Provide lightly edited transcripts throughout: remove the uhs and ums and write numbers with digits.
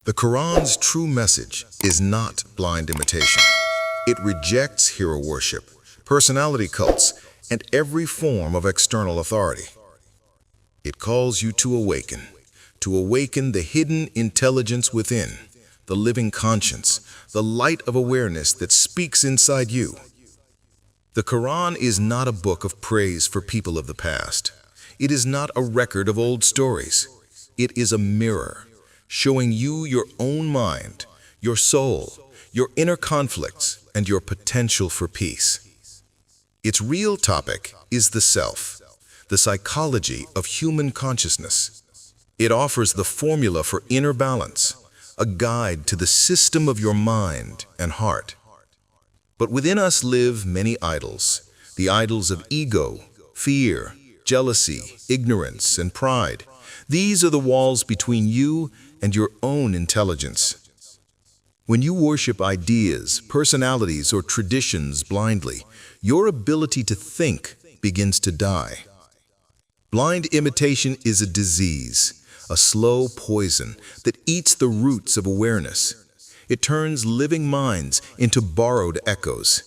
The Quran's true message is not blind imitation. It rejects hero worship, personality cults, and every form of external authority. It calls you to awaken the hidden intelligence within, the living conscience, the light of awareness that speaks inside you. The Quran is not a book of praise for people of the past. It is not a record of old stories. It is a mirror, showing you your own mind, your soul, your inner conflicts, and your potential for peace. Its real topic is the self, the psychology of human consciousness. It offers the formula for inner balance, a guide to the system of your mind and heart. But within us live many idols, the idols of ego, fear, jealousy, ignorance, and pride. These are the walls between you and your own intelligence. When you worship ideas, personalities, or traditions blindly, your ability to think begins to die. Blind imitation is a disease, a slow poison that eats the roots of awareness. It turns living minds into borrowed echoes.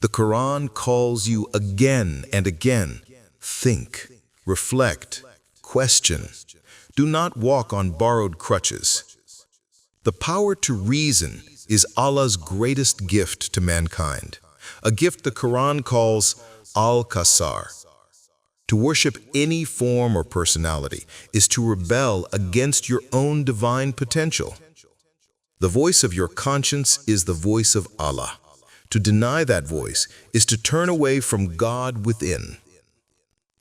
The Quran calls you again and again. Think, reflect, question. Do not walk on borrowed crutches. The power to reason is Allah's greatest gift to mankind, a gift the Quran calls al-Qasar. To worship any form or personality is to rebel against your own divine potential. The voice of your conscience is the voice of Allah. To deny that voice is to turn away from God within.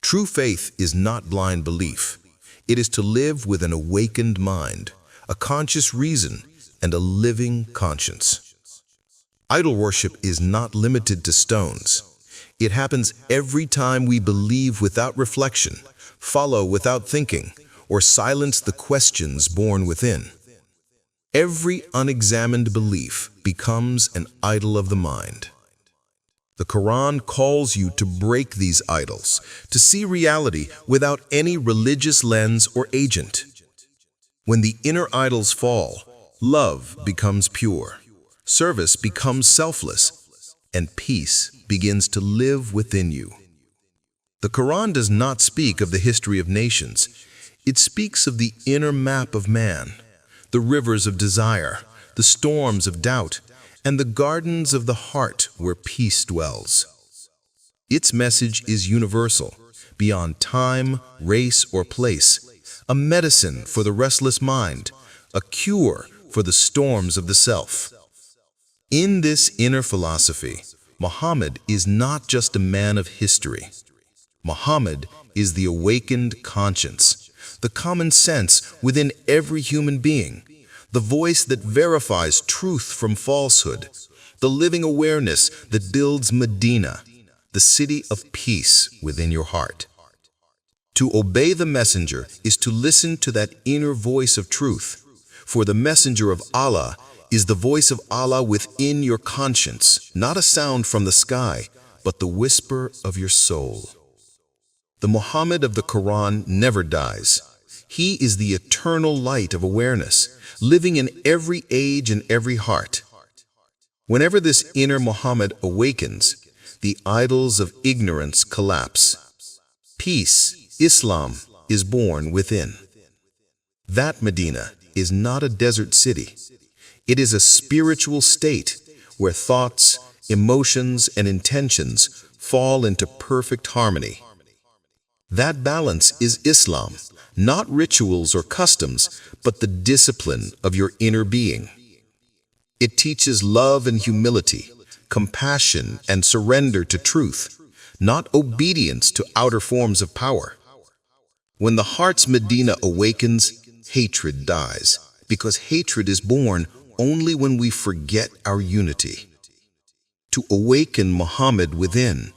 True faith is not blind belief. It is to live with an awakened mind, a conscious reason, and a living conscience. Idol worship is not limited to stones. It happens every time we believe without reflection, follow without thinking, or silence the questions born within. Every unexamined belief becomes an idol of the mind. The Quran calls you to break these idols, to see reality without any religious lens or agent. When the inner idols fall, love becomes pure, service becomes selfless, and peace begins to live within you. The Quran does not speak of the history of nations. It speaks of the inner map of man, the rivers of desire, the storms of doubt, and the gardens of the heart where peace dwells. Its message is universal, beyond time, race, or place, a medicine for the restless mind, a cure for the storms of the self. In this inner philosophy, Muhammad is not just a man of history. Muhammad is the awakened conscience, the common sense within every human being, the voice that verifies truth from falsehood, the living awareness that builds Madinah, the city of peace within your heart. To obey the messenger is to listen to that inner voice of truth, for the messenger of Allah is the voice of Allah within your conscience, not a sound from the sky, but the whisper of your soul. The Muhammad of the Quran never dies. He is the eternal light of awareness, living in every age and every heart. Whenever this inner Muhammad awakens, the idols of ignorance collapse. Peace, Islam, is born within. That Medina is not a desert city. It is a spiritual state where thoughts, emotions, and intentions fall into perfect harmony. That balance is Islam, not rituals or customs, but the discipline of your inner being. It teaches love and humility, compassion and surrender to truth, not obedience to outer forms of power. When the heart's Medina awakens, hatred dies, because hatred is born only when we forget our unity. To awaken Muhammad within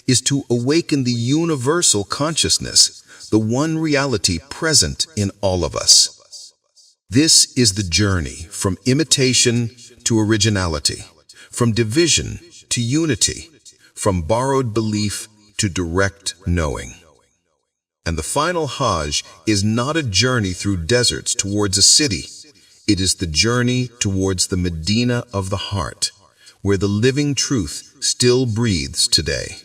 is to awaken the universal consciousness, the one reality present in all of us. This is the journey from imitation to originality, from division to unity, from borrowed belief to direct knowing. And the final Hajj is not a journey through deserts towards a city. It is the journey towards the Medina of the heart, where the living truth still breathes today.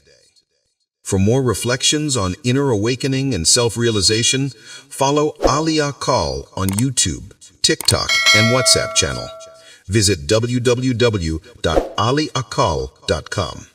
For more reflections on inner awakening and self-realization, follow Ahle Aqal on YouTube, TikTok, and WhatsApp channel. Visit www.ahleaqal.com.